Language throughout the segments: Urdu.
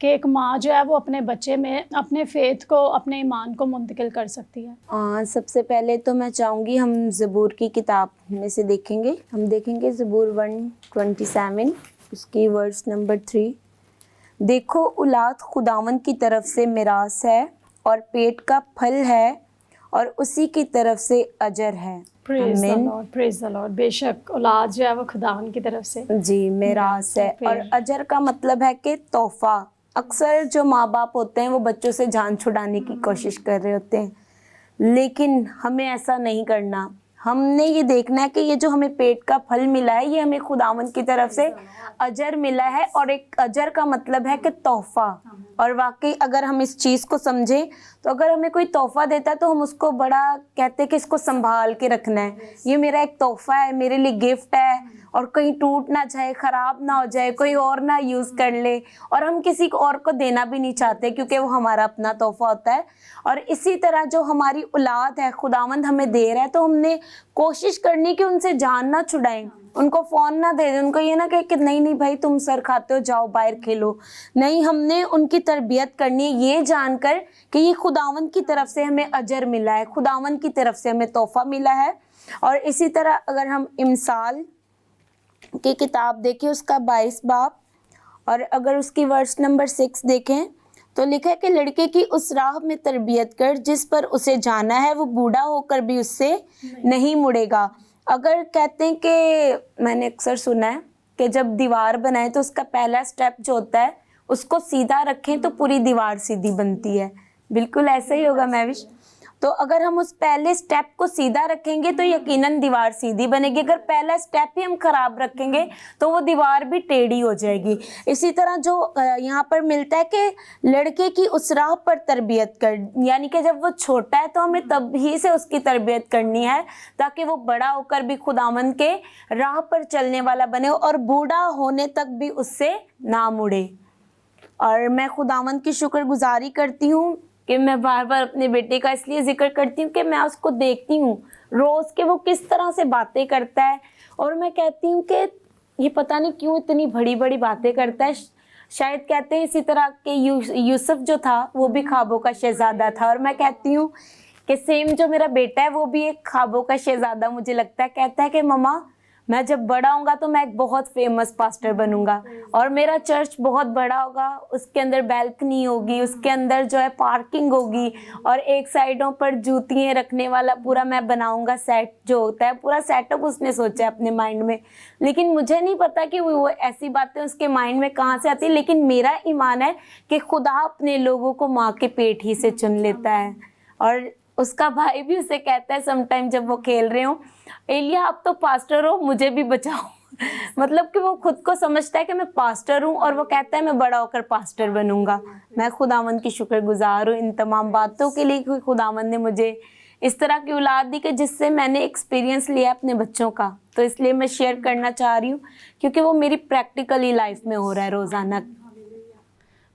کہ ایک ماں جو ہے وہ اپنے بچے میں اپنے فیتھ کو, اپنے ایمان کو منتقل کر سکتی ہے؟ سب سے پہلے تو میں چاہوں گی ہم زبور کی کتاب میں سے دیکھیں گے. ہم دیکھیں گے زبور 127 اس کی ورس نمبر 3. دیکھو اولاد خداوند کی طرف سے میراث ہے اور پیٹ کا پھل ہے اور اسی کی طرف سے اجر ہے. پریز دی آمین. لارڈ, پریز دی لارڈ. بے شک اولاد جو ہے وہ خداوند کی طرف سے جی میراث ہے. اور اجر کا مطلب ہے کہ تحفہ. اکثر جو ماں باپ ہوتے ہیں وہ بچوں سے جان چھڑانے کی کوشش کر رہے ہوتے ہیں, لیکن ہمیں ایسا نہیں کرنا. ہم نے یہ دیکھنا ہے کہ یہ جو ہمیں پیٹ کا پھل ملا ہے یہ ہمیں خداوند کی طرف سے اجر ملا ہے, اور ایک اجر کا مطلب ہے کہ تحفہ. اور واقعی اگر ہم اس چیز کو سمجھیں تو اگر ہمیں کوئی تحفہ دیتا ہے تو ہم اس کو بڑا کہتے ہیں کہ اس کو سنبھال کے رکھنا ہے, یہ میرا ایک تحفہ ہے, میرے لیے گفٹ ہے, اور کہیں ٹوٹ نہ جائے, خراب نہ ہو جائے, کوئی اور نہ یوز کر لے. اور ہم کسی اور کو دینا بھی نہیں چاہتے کیونکہ وہ ہمارا اپنا تحفہ ہوتا ہے. اور اسی طرح جو ہماری اولاد ہے خداوند ہمیں دے رہا ہے تو ہم نے کوشش کرنی کہ ان سے جان نہ چھڑائیں, ان کو فون نہ دے دیں, ان کو یہ نہ کہ نہیں بھائی تم سر کھاتے ہو جاؤ باہر کھیلو. نہیں, ہم نے ان کی تربیت کرنی ہے یہ جان کر کہ یہ خداوند کی طرف سے ہمیں اجر ملا ہے, خداوند کی طرف سے ہمیں تحفہ ملا ہے. اور اسی طرح اگر ہم امثال کی کتاب دیکھیں اس کا 22 باب اور اگر اس کی ورس نمبر 6 دیکھیں تو لکھا ہے کہ لڑکے کی اس راہ میں تربیت کر جس پر اسے جانا ہے, وہ بوڑھا ہو کر بھی اس سے نہیں مڑے گا. اگر کہتے ہیں کہ میں نے اکثر سنا ہے کہ جب دیوار بنائے تو اس کا پہلا سٹیپ جو ہوتا ہے اس کو سیدھا رکھیں تو پوری دیوار سیدھی بنتی ہے. بالکل ایسا ہی ہوگا مہوش. تو اگر ہم اس پہلے سٹیپ کو سیدھا رکھیں گے تو یقیناً دیوار سیدھی بنے گی. اگر پہلا سٹیپ ہی ہم خراب رکھیں گے تو وہ دیوار بھی ٹیڑھی ہو جائے گی. اسی طرح جو یہاں پر ملتا ہے کہ لڑکے کی اس راہ پر تربیت کر, یعنی کہ جب وہ چھوٹا ہے تو ہمیں تب ہی سے اس کی تربیت کرنی ہے تاکہ وہ بڑا ہو کر بھی خداوند کے راہ پر چلنے والا بنے اور بوڑھا ہونے تک بھی اس سے نہ مڑے. اور میں خداوند کی شکر گزاری کرتی ہوں کہ میں بار بار اپنے بیٹے کا اس لیے ذکر کرتی ہوں کہ میں اس کو دیکھتی ہوں روز کہ وہ کس طرح سے باتیں کرتا ہے, اور میں کہتی ہوں کہ یہ پتہ نہیں کیوں اتنی بڑی بڑی باتیں کرتا ہے. شاید کہتے ہیں اسی طرح کہ یوسف جو تھا وہ بھی خوابوں کا شہزادہ تھا, اور میں کہتی ہوں کہ سیم جو میرا بیٹا ہے وہ بھی ایک خوابوں کا شہزادہ مجھے لگتا ہے. کہتا ہے کہ مما میں جب بڑا ہوں گا تو میں ایک بہت فیمس پاسٹر بنوں گا, اور میرا چرچ بہت بڑا ہوگا, اس کے اندر بیلکنی ہوگی, اس کے اندر جو ہے پارکنگ ہوگی, اور ایک سائڈوں پر جوتیاں رکھنے والا پورا میں بناؤں گا سیٹ جو ہوتا ہے, پورا سیٹ اپ اس نے سوچا ہے اپنے مائنڈ میں. لیکن مجھے نہیں پتا کہ وہ ایسی باتیں اس کے مائنڈ میں کہاں سے آتی, لیکن میرا ایمان ہے کہ خدا اپنے لوگوں کو ماں کے پیٹ ہی سے چن لیتا ہے. اور اس کا بھائی بھی اسے کہتا ہے سم ٹائم جب وہ کھیل رہے ہوں, ایلیا آپ تو پاسٹر ہو مجھے بھی بچاؤ. مطلب کہ وہ خود کو سمجھتا ہے کہ میں پاسٹر ہوں, اور وہ کہتا ہے میں بڑا ہو کر پاسٹر بنوں گا. میں خداوند کی شکر گزار ہوں ان تمام باتوں کے لیے کہ خداوند نے مجھے اس طرح کی اولاد دی کہ جس سے میں نے ایکسپیرینس لیا اپنے بچوں کا. تو اس لیے میں شیئر کرنا چاہ رہی ہوں کیونکہ وہ میری پریکٹیکلی لائف میں ہو رہا ہے روزانہ.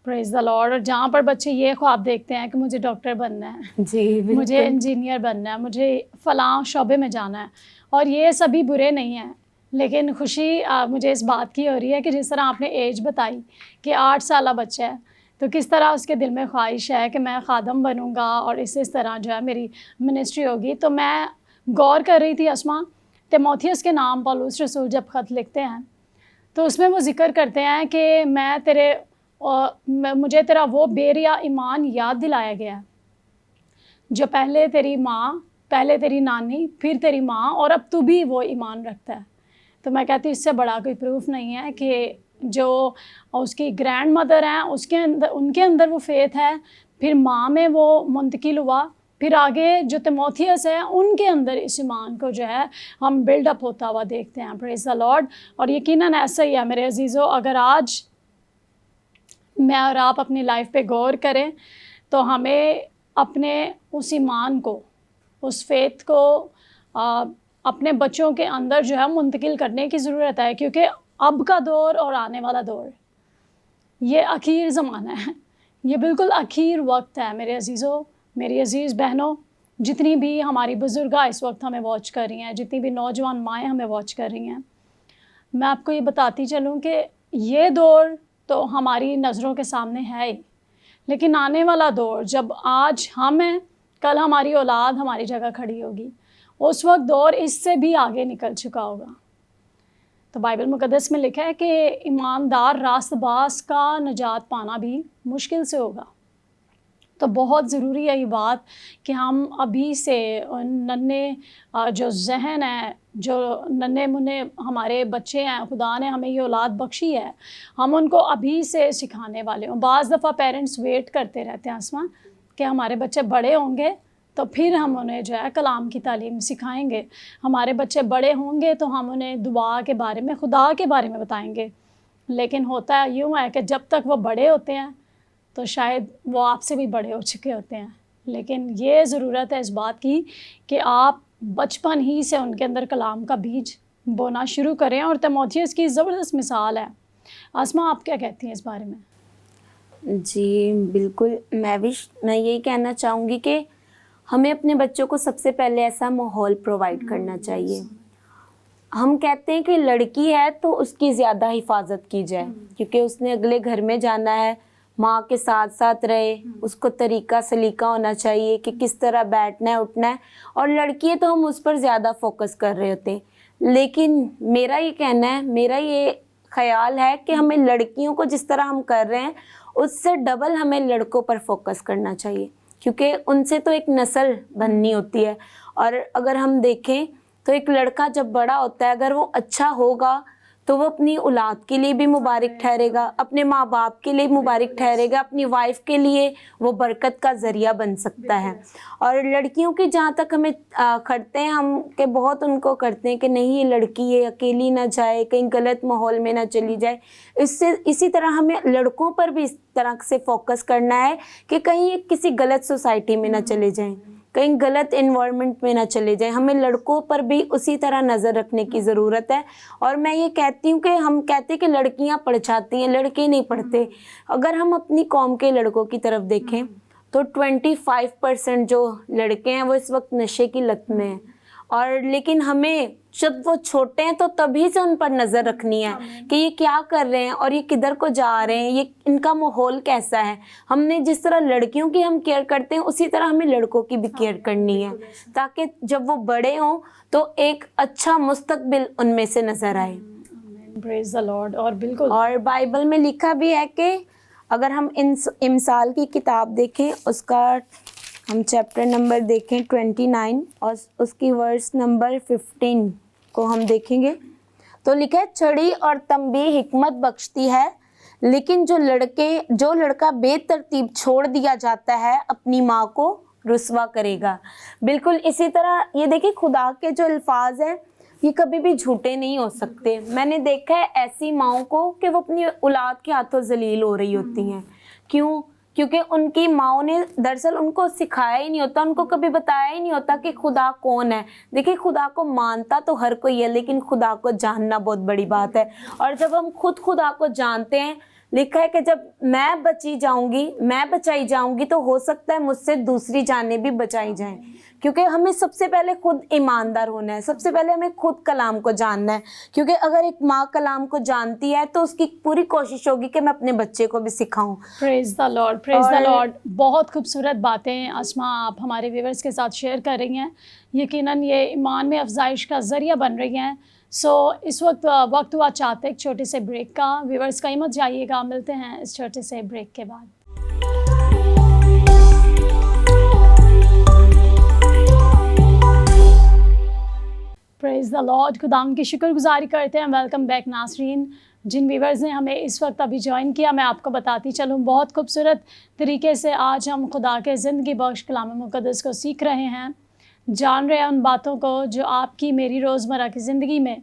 پریز دی لارڈ. اور جہاں پر بچے یہ خواب دیکھتے ہیں کہ مجھے ڈاکٹر بننا ہے, جی مجھے انجینئر بننا ہے, مجھے فلاں شعبے میں جانا ہے, اور یہ سبھی برے نہیں ہیں, لیکن خوشی مجھے اس بات کی ہو رہی ہے کہ جس طرح آپ نے ایج بتائی کہ 8 سالہ بچہ ہے, تو کس طرح اس کے دل میں خواہش ہے کہ میں خادم بنوں گا اور اس طرح جو ہے میری منسٹری ہوگی. تو میں غور کر رہی تھی اسما, تیموتھیوس کے نام پولس رسول جب خط لکھتے ہیں تو اس میں وہ ذکر کرتے ہیں کہ مجھے تیرا وہ بیریا ایمان یاد دلایا گیا جو پہلے تیری ماں, پہلے تیری نانی, پھر تیری ماں, اور اب تو بھی وہ ایمان رکھتا ہے. تو میں کہتی ہوں اس سے بڑا کوئی پروف نہیں ہے کہ جو اس کی گرینڈ مدر ہیں ان کے اندر وہ فیتھ ہے, پھر ماں میں وہ منتقل ہوا, پھر آگے جو تیموتھیوس ہے ان کے اندر اس ایمان کو جو ہے ہم بلڈ اپ ہوتا ہوا دیکھتے ہیں. پریز دی لارڈ. اور یقیناً ایسا ہی ہے میرے عزیزو, اگر آج میں اور آپ اپنی لائف پہ غور کریں تو ہمیں اپنے اس ایمان کو, اس فیتھ کو اپنے بچوں کے اندر جو ہے منتقل کرنے کی ضرورت ہے, کیونکہ اب کا دور اور آنے والا دور یہ اخیر زمانہ ہے, یہ بالکل اخیر وقت ہے میرے عزیزو, میری عزیز بہنوں, جتنی بھی ہماری بزرگاں اس وقت ہمیں واچ کر رہی ہیں, جتنی بھی نوجوان مائیں ہمیں واچ کر رہی ہیں, میں آپ کو یہ بتاتی چلوں کہ یہ دور تو ہماری نظروں کے سامنے ہے ہی، لیکن آنے والا دور جب آج ہم ہیں، کل ہماری اولاد ہماری جگہ کھڑی ہوگی، اس وقت دور اس سے بھی آگے نکل چکا ہوگا۔ تو بائبل مقدس میں لکھا ہے کہ ایماندار راست باز کا نجات پانا بھی مشکل سے ہوگا۔ تو بہت ضروری ہے یہ بات کہ ہم ابھی سے ان ننھے جو ذہن ہیں، جو ننھے منھے ہمارے بچے ہیں، خدا نے ہمیں یہ اولاد بخشی ہے، ہم ان کو ابھی سے سکھانے والے ہوں۔ بعض دفعہ پیرنٹس ویٹ کرتے رہتے ہیں آسمان کہ ہمارے بچے بڑے ہوں گے تو پھر ہم انہیں جو ہے کلام کی تعلیم سکھائیں گے، ہمارے بچے بڑے ہوں گے تو ہم انہیں دعا کے بارے میں، خدا کے بارے میں بتائیں گے۔ لیکن ہوتا یوں ہے کہ جب تک وہ بڑے ہوتے ہیں تو شاید وہ آپ سے بھی بڑے ہو چکے ہوتے ہیں، لیکن یہ ضرورت ہے اس بات کی کہ آپ بچپن ہی سے ان کے اندر کلام کا بیج بونا شروع کریں، اور تیموتھیوس کی زبردست مثال ہے۔ آسما، آپ کیا کہتی ہیں اس بارے میں؟ جی بالکل، میں یہی کہنا چاہوں گی کہ ہمیں اپنے بچوں کو سب سے پہلے ایسا ماحول پرووائڈ کرنا چاہیے۔ ہم کہتے ہیں کہ لڑکی ہے تو اس کی زیادہ حفاظت کی جائے، کیونکہ اس نے اگلے گھر میں جانا ہے، ماں کے ساتھ ساتھ رہے، اس کو طریقہ سلیقہ ہونا چاہیے کہ کس طرح بیٹھنا ہے، اٹھنا ہے، اور لڑکی ہے تو ہم اس پر زیادہ فوکس کر رہے ہوتے ہیں۔ لیکن میرا یہ کہنا ہے، میرا یہ خیال ہے کہ ہمیں لڑکیوں کو جس طرح ہم کر رہے ہیں اس سے ڈبل ہمیں لڑکوں پر فوکس کرنا چاہیے، کیونکہ ان سے تو ایک نسل بننی ہوتی ہے۔ اور اگر ہم دیکھیں تو ایک لڑکا جب بڑا ہوتا ہے، اگر وہ اچھا ہوگا تو وہ اپنی اولاد کے لیے بھی مبارک ٹھہرے گا، اپنے ماں باپ کے لیے مبارک ٹھہرے گا، اپنی وائف کے لیے وہ برکت کا ذریعہ بن سکتا ہے۔ اور لڑکیوں کی جہاں تک ہمیں کرتے ہیں ہم کہ بہت ان کو کرتے ہیں کہ نہیں یہ لڑکی ہے، اکیلی نہ جائے، کہیں غلط ماحول میں نہ چلی جائے۔ اسی طرح ہمیں لڑکوں پر بھی اس طرح سے فوکس کرنا ہے کہ کہیں یہ کسی غلط سوسائٹی میں نہ چلے جائیں، کہیں غلط انوائرمنٹ میں نہ چلے جائیں۔ ہمیں لڑکوں پر بھی اسی طرح نظر رکھنے کی ضرورت ہے۔ اور میں یہ کہتی ہوں کہ ہم کہتے ہیں کہ لڑکیاں پڑھ جاتی ہیں، لڑکے نہیں پڑھتے۔ اگر ہم اپنی قوم کے لڑکوں کی طرف دیکھیں تو 25% جو لڑکے ہیں وہ اس وقت نشے کی لت میں ہیں، اور لیکن ہمیں جب وہ چھوٹے ہیں تو تبھی سے ان پر نظر رکھنی ہے کہ یہ کیا کر رہے ہیں اور یہ کدھر کو جا رہے ہیں، یہ ان کا ماحول کیسا ہے۔ ہم نے جس طرح لڑکیوں کی ہم کیئر کرتے ہیں اسی طرح ہمیں لڑکوں کی بھی کیئر کرنی ہے، تاکہ جب وہ بڑے ہوں تو ایک اچھا مستقبل ان میں سے نظر آئے۔ پریز دی لارڈ۔ اور بالکل، اور بائبل میں لکھا بھی ہے کہ اگر ہم امثال کی کتاب دیکھیں، اس کا ہم چیپٹر نمبر دیکھیں 29 اور اس کی ورس نمبر 15 کو ہم دیکھیں گے تو لکھا ہے، چھڑی اور تنبیہ حکمت بخشتی ہے، لیکن جو لڑکا بے ترتیب چھوڑ دیا جاتا ہے اپنی ماں کو رسوا کرے گا۔ بالکل اسی طرح یہ دیکھیں خدا کے جو الفاظ ہیں یہ کبھی بھی جھوٹے نہیں ہو سکتے۔ میں نے دیکھا ہے ایسی ماؤں کو کہ وہ اپنی اولاد کے ہاتھوں ذلیل ہو رہی ہوتی ہیں۔ کیوں؟ کیونکہ ان کی ماؤں نے دراصل ان کو سکھایا ہی نہیں ہوتا، ان کو کبھی بتایا ہی نہیں ہوتا کہ خدا کون ہے۔ دیکھیں خدا کو مانتا تو ہر کوئی ہے، لیکن خدا کو جاننا بہت بڑی بات ہے۔ اور جب ہم خود خدا کو جانتے ہیں، لکھا ہے کہ جب میں بچائی جاؤں گی تو ہو سکتا ہے مجھ سے دوسری جانیں بھی بچائی جائیں، کیونکہ ہمیں سب سے پہلے خود ایماندار ہونا ہے، سب سے پہلے ہمیں خود کلام کو جاننا ہے۔ کیونکہ اگر ایک ماں کلام کو جانتی ہے تو اس کی پوری کوشش ہوگی کہ میں اپنے بچے کو بھی سکھاؤں۔ پریز دی لارڈ، پریز دی لارڈ۔ بہت خوبصورت باتیں آسما آپ ہمارے ویورز کے ساتھ شیئر کر رہی ہیں، یقیناً یہ ایمان میں افزائش کا ذریعہ بن رہی ہیں۔ اس وقت ہوا چاہتے ایک چھوٹے سے بریک کا۔ ویورز کہیں مت جائیے گا، ملتے ہیں اس چھوٹے سے بریک کے بعد۔ پریز دی لارڈ، خداوند کی شکر گزاری کرتے ہیں۔ ویلکم بیک ناظرین، جن ویورز نے ہمیں اس وقت ابھی جوائن کیا، میں آپ کو بتاتی چلوں بہت خوبصورت طریقے سے آج ہم خدا کے زندگی بخش کلام مقدس کو سیکھ رہے ہیں، جان رہے ہیں ان باتوں کو جو آپ کی میری روزمرہ کی زندگی میں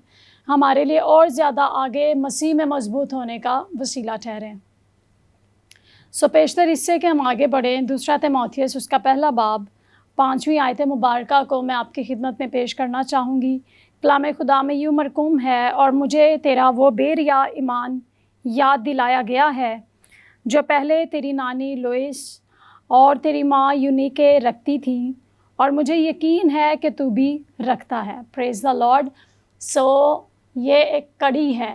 ہمارے لیے اور زیادہ آگے مسیح میں مضبوط ہونے کا وسیلہ ٹھہریں۔ پیشتر اس سے کہ ہم آگے بڑھیں، دوسرا تیموتھیوس اس کا پہلا باب 5ویں آیت مبارکہ کو میں آپ کی خدمت میں پیش کرنا چاہوں گی۔ کلام خدا میں یوں مرقوم ہے، اور مجھے تیرا وہ بے ریا ایمان یاد دلایا گیا ہے جو پہلے تیری نانی لوئس اور تیری ماں یونیکے رکھتی تھیں، اور مجھے یقین ہے کہ تو بھی رکھتا ہے۔ پریز دی لارڈ۔ یہ ایک کڑی ہے،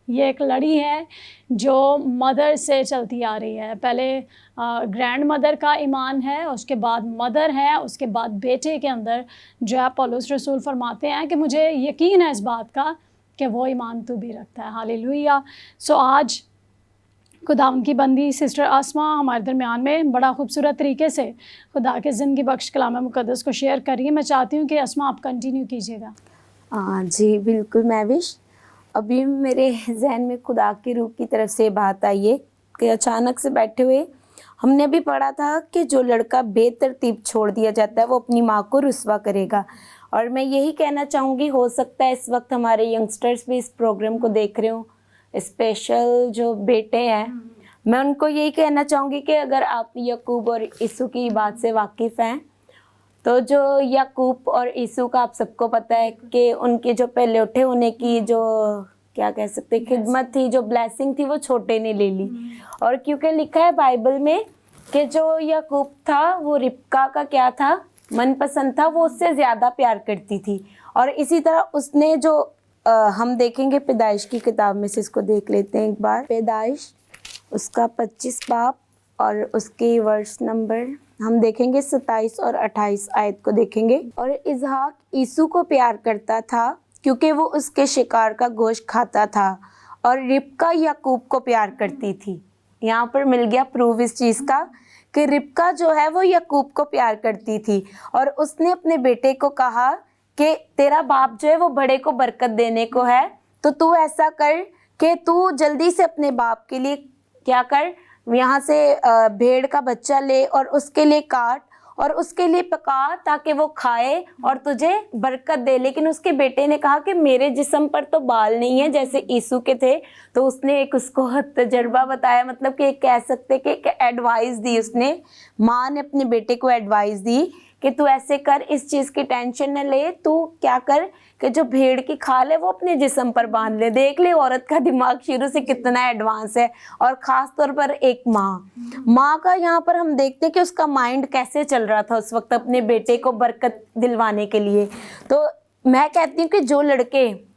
یہ ایک لڑی ہے جو مدر سے چلتی آ رہی ہے. پہلے گرینڈ مدر کا ایمان ہے، اس کے بعد مدر ہے، اس کے بعد بیٹے کے اندر جو ہے پولس رسول فرماتے ہیں کہ مجھے یقین ہے اس بات کا کہ وہ ایمان تو بھی رکھتا ہے. ہاللیلویہ. سو آج خداوند کی بندی سسٹر اسما ہمارے درمیان میں بڑا خوبصورت طریقے سے خدا کے زندگی بخش کلام مقدس کو شیئر کر رہی ہے. میں چاہتی ہوں کہ اسما آپ کنٹینیو کیجیے گا. جی بالکل مہوش. ابھی میرے ذہن میں خدا کی روح کی طرف سے بات آئی ہے کہ اچانک سے بیٹھے ہوئے ہم نے بھی پڑھا تھا کہ جو لڑکا بے ترتیب چھوڑ دیا جاتا ہے وہ اپنی ماں کو رسوا کرے گا. اور میں یہی کہنا چاہوں گی، ہو سکتا ہے اس وقت ہمارے ینگسٹرز بھی اس پروگرام کو دیکھ رہے ہوں، اسپیشل جو بیٹے ہیں. میں ان کو یہی کہنا چاہوں گی کہ اگر آپ یعقوب اور عیسو کی بات سے واقف ہیں تو جو یعقوب اور عیسو کا آپ سب کو پتہ ہے کہ ان کے جو پہلے اٹھے ہونے کی جو کیا کہہ سکتے خدمت تھی، جو بلیسنگ تھی، وہ چھوٹے نے لے لی. اور کیونکہ لکھا ہے بائبل میں کہ جو یعقوب تھا وہ ربکا کا کیا تھا، من پسند تھا، وہ اس سے زیادہ پیار کرتی تھی. اور اسی طرح اس نے جو ہم دیکھیں گے پیدائش کی کتاب میں سے اس کو دیکھ لیتے ہیں ایک بار. پیدائش اس کا 25 باب اور اس کی ورس نمبر ہم دیکھیں گے 27 اور 28 آیت کو دیکھیں گے. اور اسحاق عیسو کو پیار کرتا تھا کیونکہ وہ اس کے شکار کا گوشت کھاتا تھا، اور ربکا یعقوب کو پیار کرتی تھی. یہاں پر مل گیا پروف اس چیز کا کہ ربکا جو ہے وہ یعقوب کو پیار کرتی تھی. اور اس نے اپنے بیٹے کو کہا کہ تیرا باپ جو ہے وہ بڑے کو برکت دینے کو ہے، تو ایسا کر کہ تو جلدی سے اپنے باپ کے لیے کیا کر، یہاں سے بھیڑ کا بچہ لے اور اس کے لیے کاٹ اور اس کے لیے پکا تاکہ وہ کھائے اور تجھے برکت دے. لیکن اس کے بیٹے نے کہا کہ میرے جسم پر تو بال نہیں ہے جیسے عیسو کے تھے. تو اس نے ایک اس کو تجربہ بتایا، مطلب کہ کہہ سکتے کہ ایک ایڈوائز دی. اس نے ماں نے اپنے بیٹے کو ایڈوائز دی کہ تو ایسے کر، اس چیز کی ٹینشن نہ لے، تو کیا کر کہ جو بھیڑ کی کھال ہے وہ اپنے جسم پر باندھ لے. دیکھ لے عورت کا دماغ شروع سے کتنا ایڈوانس ہے، اور خاص طور پر ایک ماں کا یہاں پر ہم دیکھتے ہیں کہ اس کا مائنڈ کیسے چل رہا تھا اس وقت اپنے بیٹے کو برکت دلوانے کے لیے. تو میں کہتی ہوں کہ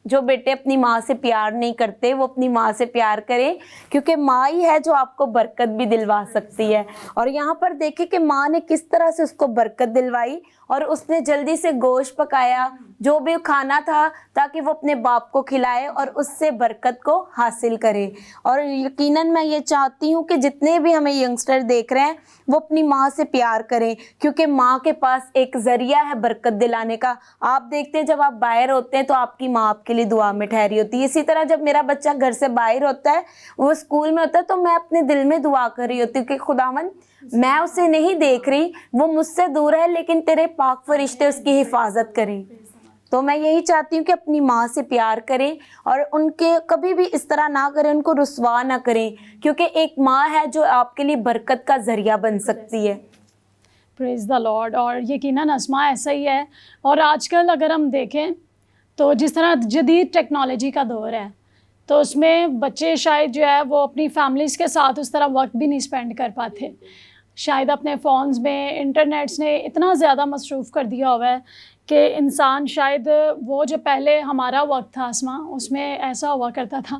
جو بیٹے اپنی ماں سے پیار نہیں کرتے وہ اپنی ماں سے پیار کریں، کیونکہ ماں ہی ہے جو آپ کو برکت بھی دلوا سکتی ہے. اور یہاں پر دیکھیں کہ ماں نے کس طرح سے اس کو برکت دلوائی، اور اس نے جلدی سے گوشت پکایا جو بھی کھانا تھا تاکہ وہ اپنے باپ کو کھلائے اور اس سے برکت کو حاصل کرے. اور یقیناً میں یہ چاہتی ہوں کہ جتنے بھی ہمیں ینگسٹر دیکھ رہے ہیں وہ اپنی ماں سے پیار کریں، کیونکہ ماں کے پاس ایک ذریعہ ہے برکت دلانے کا. آپ دیکھتے ہیں جب آپ باہر ہوتے ہیں تو آپ کی ماں آپ کے لیے دعا میں ٹھہری ہوتی ہے. اسی طرح جب میرا بچہ گھر سے باہر ہوتا ہے، وہ اسکول میں ہوتا ہے، تو میں اپنے دل میں دعا کر رہی ہوتی ہوں کہ خداوند میں اسے نہیں دیکھ رہی، وہ مجھ سے دور ہے، لیکن تیرے پاک فرشتے اس کی حفاظت کریں. تو میں یہی چاہتی ہوں کہ اپنی ماں سے پیار کریں اور ان کے کبھی بھی اس طرح نہ کریں، ان کو رسوا نہ کریں، کیونکہ ایک ماں ہے جو آپ کے لیے برکت کا ذریعہ بن سکتی ہے. پریز دا لارڈ. اور یقیناً اسما ایسا ہی ہے. اور آج کل اگر ہم دیکھیں تو جس طرح جدید ٹیکنالوجی کا دور ہے، تو اس میں بچے شاید جو ہے وہ اپنی فیملیز کے ساتھ اس طرح وقت بھی نہیں اسپینڈ کر پاتے. شاید اپنے فونز میں انٹرنیٹس نے اتنا زیادہ مصروف کر دیا ہوا ہے کہ انسان شاید وہ جو پہلے ہمارا وقت تھا اسما، اس میں ایسا ہوا کرتا تھا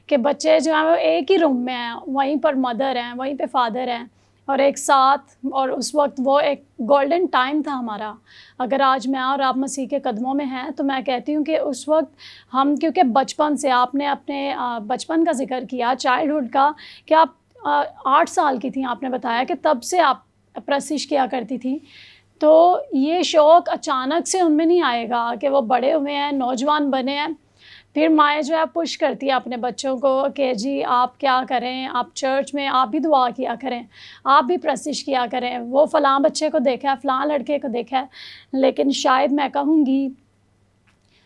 کہ بچے جو ہیں وہ ایک ہی روم میں ہیں، وہیں پر مدر ہیں، وہیں پہ فادر ہیں، اور ایک ساتھ. اور اس وقت وہ ایک گولڈن ٹائم تھا ہمارا. اگر آج میں اور آپ مسیح کے قدموں میں ہیں تو میں کہتی ہوں کہ اس وقت ہم، کیونکہ بچپن سے آپ نے اپنے بچپن کا ذکر کیا، چائلڈہڈ کا، کہ آپ 8 سال کی تھیں، آپ نے بتایا کہ تب سے آپ پرستش کیا کرتی تھیں. تو یہ شوق اچانک سے ان میں نہیں آئے گا کہ وہ بڑے ہوئے ہیں، نوجوان بنے ہیں. پھر مائیں جو ہے پش کرتی ہے اپنے بچوں کو کہ جی آپ کیا کریں، آپ چرچ میں آپ بھی دعا کیا کریں، آپ بھی پرستش کیا کریں، وہ فلاں بچے کو دیکھا ہے، فلاں لڑکے کو دیکھا ہے. لیکن شاید میں کہوں گی،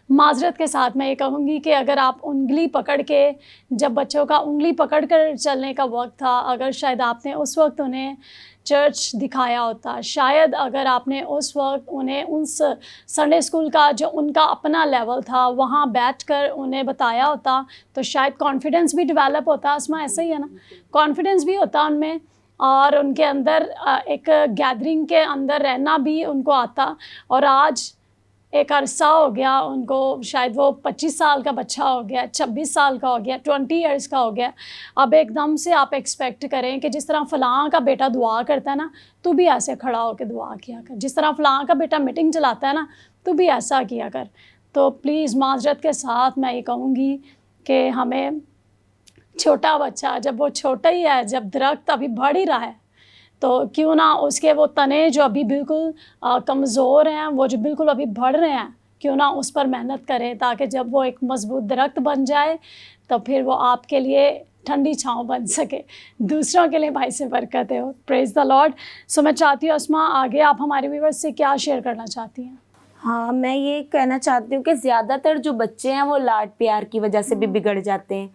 معذرت کے ساتھ میں یہ کہوں گی کہ اگر آپ انگلی پکڑ کے، جب بچوں کا انگلی پکڑ کر چلنے کا وقت تھا، اگر شاید آپ نے اس وقت انہیں چرچ دکھایا ہوتا، شاید اگر آپ نے اس وقت انہیں اس سنڈے اسکول کا جو ان کا اپنا لیول تھا وہاں بیٹھ کر انہیں بتایا ہوتا، تو شاید کانفیڈنس بھی ڈیولپ ہوتا. اسما ایسا ہی ہے نا، کانفیڈنس بھی ہوتا ان میں، اور ان کے اندر ایک گیدرنگ کے اندر رہنا بھی ان کو آتا. اور آج ایک عرصہ ہو گیا ان کو، شاید وہ 25 سال کا بچہ ہو گیا، 26 سال کا ہو گیا، 20 ایئرس کا ہو گیا، اب ایک دم سے آپ ایکسپیکٹ کریں کہ جس طرح فلاں کا بیٹا دعا کرتا ہے نا تو بھی ایسے کھڑا ہو کے دعا کیا کر، جس طرح فلاں کا بیٹا میٹنگ چلاتا ہے نا تو بھی ایسا کیا کر. تو پلیز معذرت کے ساتھ میں یہ کہوں گی کہ ہمیں چھوٹا بچہ جب وہ چھوٹا ہی ہے، جب درخت ابھی بڑھ ہی رہا ہے، تو کیوں نہ اس کے وہ تنے جو ابھی بالکل کمزور ہیں، وہ جو بالکل ابھی بڑھ رہے ہیں، کیوں نہ اس پر محنت کریں تاکہ جب وہ ایک مضبوط درخت بن جائے تو پھر وہ آپ کے لیے ٹھنڈی چھاؤں بن سکے، دوسروں کے لیے باعث برکت ہو. پریز دا لارڈ. سو میں چاہتی ہوں اسما آگے آپ ہمارے ویورز سے کیا شیئر کرنا چاہتی ہیں؟ ہاں، میں یہ کہنا چاہتی ہوں کہ زیادہ تر جو بچے ہیں وہ لاڈ پیار کی وجہ سے بھی بگڑ جاتے ہیں.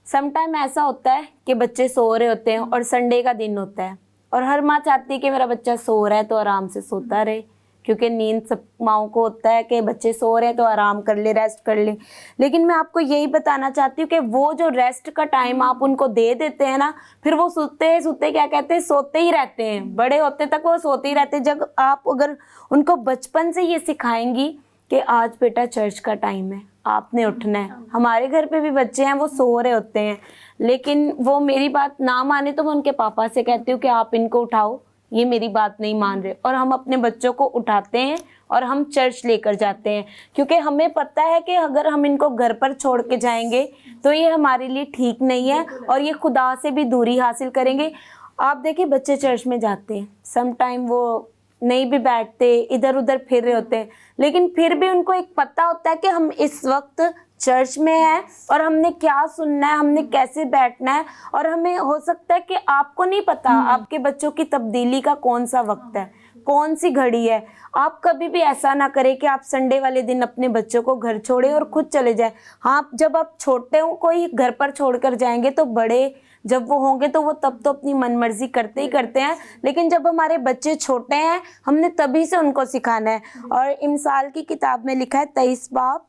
سم ٹائم ایسا ہوتا ہے کہ بچے سو رہے ہوتے ہیں اور سنڈے کا دن ہوتا ہے اور ہر ماں چاہتی ہے کہ میرا بچہ سو رہا ہے تو آرام سے سوتا رہے، کیونکہ نیند سب ماؤں کو ہوتا ہے کہ بچے سو رہے ہیں تو آرام کر لے، ریسٹ کر لے. لیکن میں آپ کو یہی بتانا چاہتی ہوں کہ وہ جو ریسٹ کا ٹائم آپ ان کو دے دیتے ہیں نا، پھر وہ سوتے کیا کہتے ہیں، سوتے ہی رہتے ہیں، بڑے ہوتے تک وہ سوتے ہی رہتے ہیں. جب آپ اگر ان کو بچپن سے یہ سکھائیں گی کہ آج بیٹا چرچ کا ٹائم ہے، آپ نے اٹھنا ہے. ہمارے گھر پہ بھی بچے ہیں وہ سو رہے ہوتے ہیں لیکن وہ میری بات نہ مانے تو میں ان کے پاپا سے کہتی ہوں کہ آپ ان کو اٹھاؤ، یہ میری بات نہیں مان رہے، اور ہم اپنے بچوں کو اٹھاتے ہیں اور ہم چرچ لے کر جاتے ہیں، کیونکہ ہمیں پتہ ہے کہ اگر ہم ان کو گھر پر چھوڑ کے جائیں گے تو یہ ہمارے لیے ٹھیک نہیں ہے اور یہ خدا سے بھی دوری حاصل کریں گے. آپ دیکھیں بچے چرچ میں جاتے ہیں، سم ٹائم وہ نہیں بھی بیٹھتے، ادھر ادھر پھر رہے ہوتے ہیں، لیکن پھر بھی ان کو ایک پتہ ہوتا ہے کہ ہم اس وقت چرچ میں ہیں اور ہم نے کیا سننا ہے، ہم نے کیسے بیٹھنا ہے. اور ہمیں ہو سکتا ہے کہ آپ کو نہیں پتا آپ کے بچوں کی تبدیلی کا کون سا وقت ہے، کون سی گھڑی ہے. آپ کبھی بھی ایسا نہ کریں کہ آپ سنڈے والے دن اپنے بچوں کو گھر چھوڑیں اور خود چلے جائیں. ہاں، جب آپ چھوٹے ہوں کوئی گھر پر چھوڑ کر جائیں گے تو بڑے جب وہ ہوں گے تو وہ تب تو اپنی من مرضی کرتے ہی کرتے ہیں، لیکن جب ہمارے بچے چھوٹے ہیں ہم نے تبھی سے ان کو سکھانا ہے. اور امثال کی کتاب میں لکھا ہے 23 باب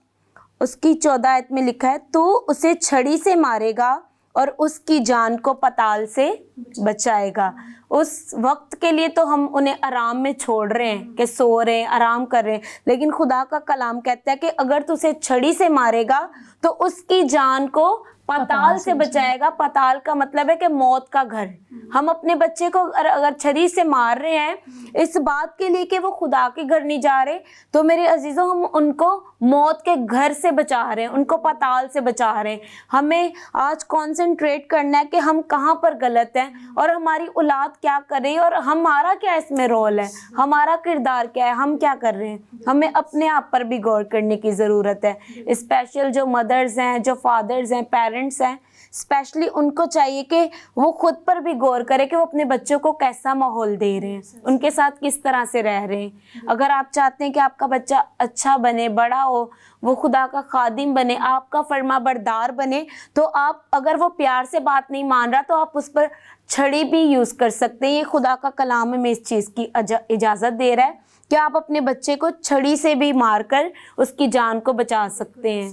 اس کی 14 آیت میں لکھا ہے، تو اسے چھڑی سے مارے گا اور اس کی جان کو پتال سے بچائے گا. اس وقت کے لیے تو ہم انہیں آرام میں چھوڑ رہے ہیں کہ سو رہے ہیں، آرام کر رہے ہیں، لیکن خدا کا کلام کہتا ہے کہ اگر تو اسے چھڑی سے مارے گا تو اس کی جان کو پتال سے بچائے گا. پتال کا مطلب ہے کہ موت کا گھر. ہم اپنے بچے کو اگر چھری سے مار رہے ہیں اس بات کے لیے کہ وہ خدا کے گھر نہیں جا رہے، تو میرے عزیزوں ہم ان کو موت کے گھر سے بچا رہے ہیں، ان کو پتال سے بچا رہے ہیں. ہمیں آج کانسنٹریٹ کرنا ہے کہ ہم کہاں پر غلط ہیں اور ہماری اولاد کیا کر رہی ہے اور ہمارا کیا اس میں رول ہے، ہمارا کردار کیا ہے، ہم کیا کر رہے ہیں. ہمیں اپنے آپ پر بھی غور کرنے کی ضرورت ہے. اسپیشل جو مدرز ہیں، جو فادرز ہیں، پیرنٹس ہیں، اسپیشلی ان کو چاہیے کہ وہ خود پر بھی غور کرے کہ وہ اپنے بچوں کو کیسا ماحول دے رہے ہیں، ان کے ساتھ کس طرح سے رہ رہے ہیں. اگر آپ چاہتے ہیں کہ آپ کا بچہ اچھا بنے، بڑا ہو، وہ خدا کا خادم بنے، آپ کا فرما بردار بنے، تو آپ اگر وہ پیار سے بات نہیں مان رہا تو آپ اس پر چھڑی بھی یوز کر سکتے ہیں. یہ خدا کا کلام ہمیں اس چیز کی اجازت دے رہا ہے کہ آپ اپنے بچے کو چھڑی سے بھی مار کر اس کی جان کو بچا سکتے ہیں.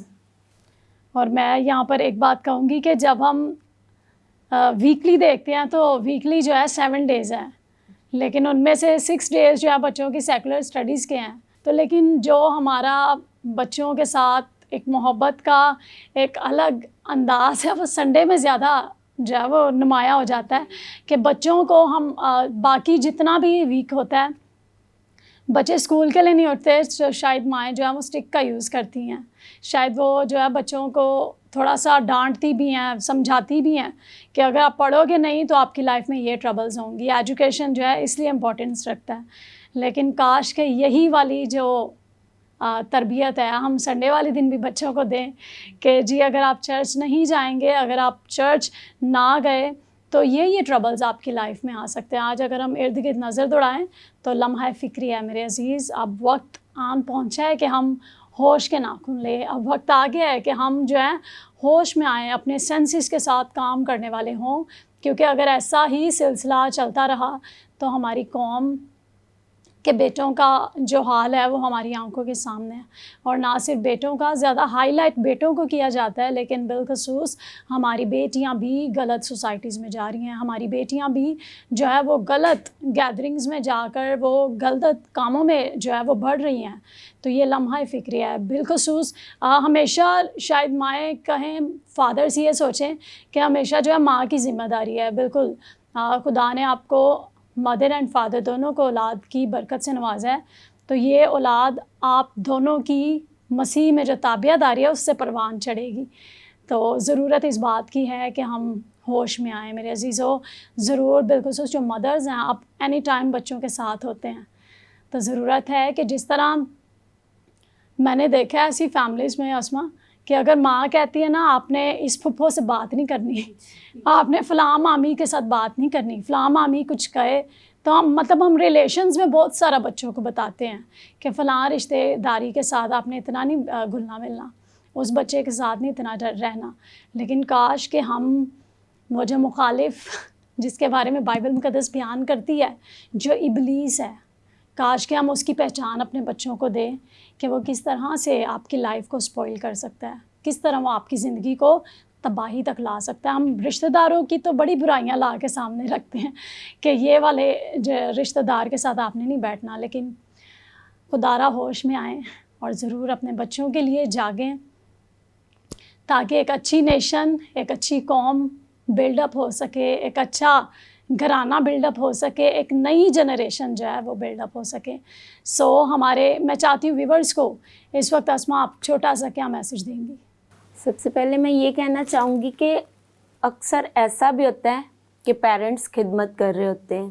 اور میں یہاں پر ایک بات کہوں گی کہ جب ہم ویکلی دیکھتے ہیں تو ویکلی جو ہے 7 ڈیز ہیں، لیکن ان میں سے 6 ڈیز جو ہے بچوں کی سیکولر اسٹڈیز کے ہیں. تو لیکن جو ہمارا بچوں کے ساتھ ایک محبت کا ایک الگ انداز ہے وہ سنڈے میں زیادہ جو ہے وہ نمایاں ہو جاتا ہے کہ بچوں کو ہم باقی جتنا بھی ویک ہوتا ہے، بچے اسکول کے لیے نہیں اٹھتے تو شاید مائیں جو ہیں وہ اسٹک کا یوز کرتی ہیں، شاید وہ جو ہے بچوں کو تھوڑا سا ڈانٹتی بھی ہیں، سمجھاتی بھی ہیں کہ اگر آپ پڑھو گے نہیں تو آپ کی لائف میں یہ ٹربلز ہوں گی. ایجوکیشن جو ہے اس لیے امپورٹنس رکھتا ہے. لیکن کاش کہ یہی والی جو تربیت ہے ہم سنڈے والے دن بھی بچوں کو دیں کہ جی اگر آپ چرچ نہیں جائیں گے، اگر آپ چرچ نہ گئے تو یہ ٹربلز آپ کی لائف میں آ سکتے ہیں. آج اگر ہم ارد گرد نظر دوڑائیں تو لمحہ فکری ہے میرے عزیز، اب وقت آن پہنچا ہے کہ ہم ہوش کے ناخن لیں. اب وقت آ گیا ہے کہ ہم جو ہے ہوش میں آئیں، اپنے سینسز کے ساتھ کام کرنے والے ہوں، کیونکہ اگر ایسا ہی سلسلہ چلتا رہا تو ہماری قوم کہ بیٹوں کا جو حال ہے وہ ہماری آنکھوں کے سامنے ہے، اور نہ صرف بیٹوں کا، زیادہ ہائی لائٹ بیٹوں کو کیا جاتا ہے، لیکن بالخصوص ہماری بیٹیاں بھی غلط سوسائٹیز میں جا رہی ہیں، ہماری بیٹیاں بھی جو ہے وہ غلط گیدرنگز میں جا کر وہ غلط کاموں میں جو ہے وہ بڑھ رہی ہیں۔ تو یہ لمحہ فکری ہے، بالخصوص ہمیشہ شاید مائیں کہیں، فادرز یہ سوچیں کہ ہمیشہ جو ہے ماں کی ذمہ داری ہے۔ بالکل خدا نے آپ کو مدر اینڈ فادر دونوں کو اولاد کی برکت سے نوازا ہے، تو یہ اولاد آپ دونوں کی مسیح میں جو تابعہ داری ہے اس سے پروان چڑھے گی۔ تو ضرورت اس بات کی ہے کہ ہم ہوش میں آئیں میرے عزیزو، ضرور، بالخصوص جو مدرز ہیں، آپ اینی ٹائم بچوں کے ساتھ ہوتے ہیں، تو ضرورت ہے کہ جس طرح میں نے دیکھا ہے ایسی فیملیز میں اسما، کہ اگر ماں کہتی ہے نا آپ نے اس پھپھو سے بات نہیں کرنی، آپ نے فلاں مامی کے ساتھ بات نہیں کرنی، فلاں مامی کچھ کہے تو ہم ریلیشنز میں بہت سارا بچوں کو بتاتے ہیں کہ فلاں رشتے داری کے ساتھ آپ نے اتنا نہیں گھلنا ملنا، اس بچے کے ساتھ نہیں اتنا رہنا۔ لیکن کاش کہ ہم وہ جو مخالف جس کے بارے میں بائبل مقدس بیان کرتی ہے، جو ابلیس ہے، کاش کہ ہم اس کی پہچان اپنے بچوں کو دیں کہ وہ کس طرح سے آپ کی لائف کو سپوئل کر سکتا ہے، کس طرح وہ آپ کی زندگی کو تباہی تک لا سکتا ہے۔ ہم رشتہ داروں کی تو بڑی برائیاں لا کے سامنے رکھتے ہیں کہ یہ والے رشتہ دار کے ساتھ آپ نے نہیں بیٹھنا، لیکن خدارا ہوش میں آئیں اور ضرور اپنے بچوں کے لیے جاگیں، تاکہ ایک اچھی نیشن، ایک اچھی قوم بلڈ اپ ہو سکے، ایک اچھا گھرانہ بلڈ اپ ہو سکے، ایک نئی جنریشن جو ہے وہ بلڈ اپ ہو سکے۔ میں چاہتی ہوں ویورز کو اس وقت اسما آپ چھوٹا سا کیا میسج دیں گی؟ سب سے پہلے میں یہ کہنا چاہوں گی کہ اکثر ایسا بھی ہوتا ہے کہ پیرنٹس خدمت کر رہے ہوتے ہیں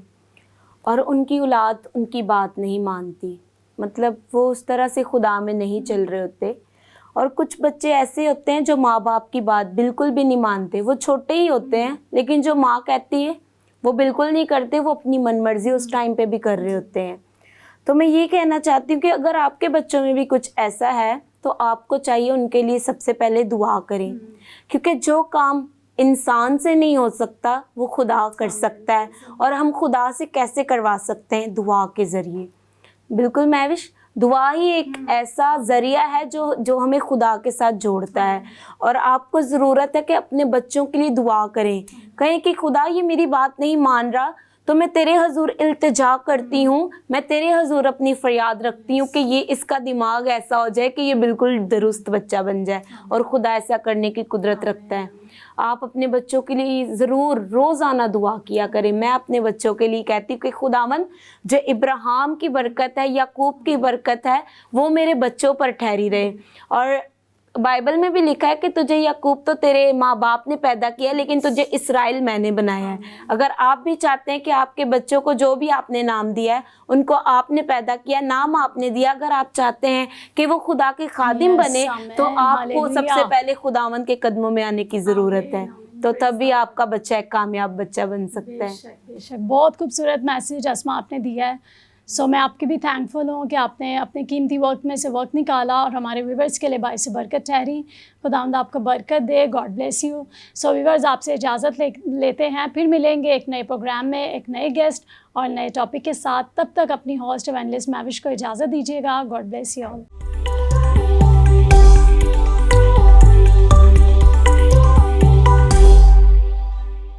اور ان کی اولاد ان کی بات نہیں مانتی، مطلب وہ اس طرح سے خدا میں نہیں چل رہے ہوتے، اور کچھ بچے ایسے ہوتے ہیں جو ماں باپ کی بات بالکل بھی نہیں مانتے، وہ چھوٹے ہی ہوتے ہیں لیکن جو ماں کہتی ہے وہ بالکل نہیں کرتے، وہ اپنی من مرضی اس ٹائم پہ بھی کر رہے ہوتے ہیں۔ تو میں یہ کہنا چاہتی ہوں کہ اگر آپ کے بچوں میں بھی کچھ ایسا ہے تو آپ کو چاہیے ان کے لیے سب سے پہلے دعا کریں، کیونکہ جو کام انسان سے نہیں ہو سکتا وہ خدا کر سکتا ہے، اور ہم خدا سے کیسے کروا سکتے ہیں؟ دعا کے ذریعے۔ بالکل مہوش، دعا ہی ایک ایسا ذریعہ ہے جو ہمیں خدا کے ساتھ جوڑتا ہے، اور آپ کو ضرورت ہے کہ اپنے بچوں کے لیے دعا کریں، کہیں کہ خدا یہ میری بات نہیں مان رہا تو میں تیرے حضور التجا کرتی ہوں، میں تیرے حضور اپنی فریاد رکھتی ہوں کہ یہ اس کا دماغ ایسا ہو جائے کہ یہ بالکل درست بچہ بن جائے، اور خدا ایسا کرنے کی قدرت رکھتا ہے۔ آپ اپنے بچوں کے لیے ضرور روزانہ دعا کیا کریں۔ میں اپنے بچوں کے لیے کہتی ہوں کہ خداوند جو ابراہیم کی برکت ہے، یعقوب کی برکت ہے، وہ میرے بچوں پر ٹھہری رہے۔ اور بائبل میں بھی لکھا ہے کہ تجھے یعقوب تو تیرے ماں باپ نے پیدا کیا لیکن تجھے اسرائیل میں نے بنایا ہے۔ اگر آپ بھی چاہتے ہیں کہ آپ کے بچوں کو جو بھی آپ نے نام دیا ہے ان کو آپ نے پیدا کیا، نام آپ نے دیا، اگر آپ چاہتے ہیں کہ وہ خدا کے خادم بنے تو آپ کو سب سے پہلے خداوند کے قدموں میں آنے کی ضرورت ہے، تو تبھی آپ کا بچہ ایک کامیاب بچہ بن سکتا ہے۔ بے شک، بہت خوبصورت میسیج اسما آپ نے دیا ہے۔ میں آپ کی بھی تھینکفل ہوں کہ آپ نے اپنے قیمتی وقت میں سے وقت نکالا اور ہمارے ویورز کے لیے باعث برکت ٹھہری۔ خداوند آپ کو برکت دے، گاڈ بلیس یو۔ ویورز آپ سے اجازت لیتے ہیں، پھر ملیں گے ایک نئے پروگرام میں ایک نئے گیسٹ اور نئے ٹاپک کے ساتھ۔ تب تک اپنی ہوسٹ ایونجلسٹ مہوش کو اجازت دیجیے گا۔ God bless you all.